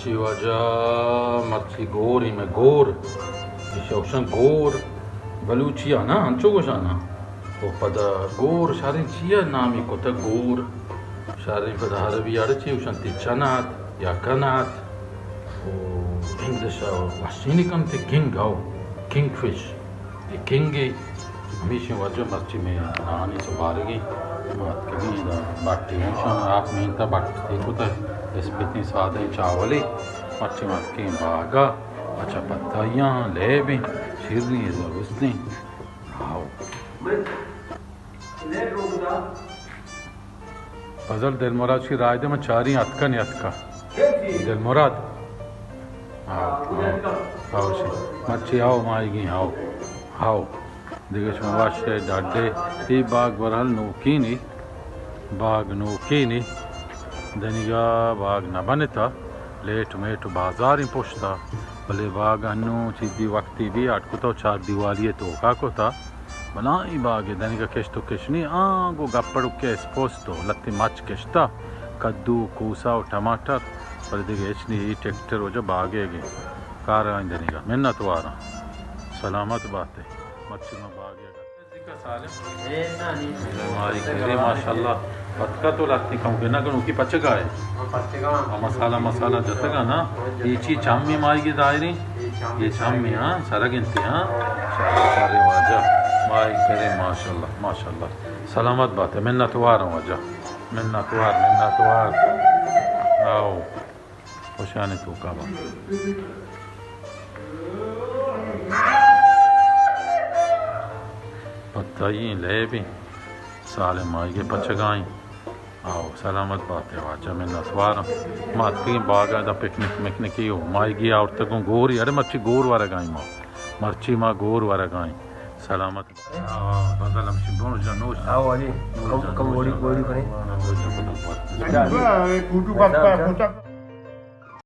मच्छी वजा मच्छी गोरी में गोर इशोशन गोर बलूचिया ना अंचो गोशाना o pada gor sharin chia nami kota gor sharin pada harabi archi ushanti chanat ya kanat o english machine kan te king au kingfish e kingi mission wajo marchi me nani so barigi mat kagi da batti ushan aap minta batti kota espiti saade chawali marchi mat ke baga acha pattaiyan lebe shirni zarusti आओ फजल दिल मुराद की राय दे मैं चारी अतका नहीं अतका दिल मुराद आओ आओ सी मच्छी आओ माएगी आओ आओ देखो वाशे डाडे ये बाग बरहल नोकीनी बाग नोकीनी दनिगा बाग न बने था लेट मेट बाजार ही पोछता भले बाग अनु चीज़ी वक्ती भी अटको तो चार दिवाली तो का को था बनाई बागे दनिका केश्तो केशनी गो गप्पड़ू के स्पोस्तो लत्ती मच केश्ता कद्दू कूसा और टमाटर पर दिगे एचनी ट्रैक्टर हो जो बागेगे कार आई दनिका मेहनत वारा सलामत बात है मच्छी में बागेगा हमारी खीरे माशाल्लाह बतका तो लगती कहूँ कि ना करूँ की पचगा है मसाला मसाला जतगा ना ये चीज चामी मारी की दायरी ये चामी हाँ सारा गिनती हाँ सारे वाजा माई करे माशाल्लाह माशाल्लाह सलामत बात है मिन्नत वार हूँ वाजा मिन्नत वार आओ खुशाने तो काबा पत्ताई ले भी साले माई के पचगाई आओ सलामत बात है वाजा मिन्नत वार मात की बागा दा पिकनिक मिकनिक ही हो माई की और तक गोर अरे मच्छी गोर वारा गाई माँ मर्ची माँ गोर वारा गाई सलामत बदल हम शिबों जनोश आओ वाली कम गोड़ी गोड़ी बने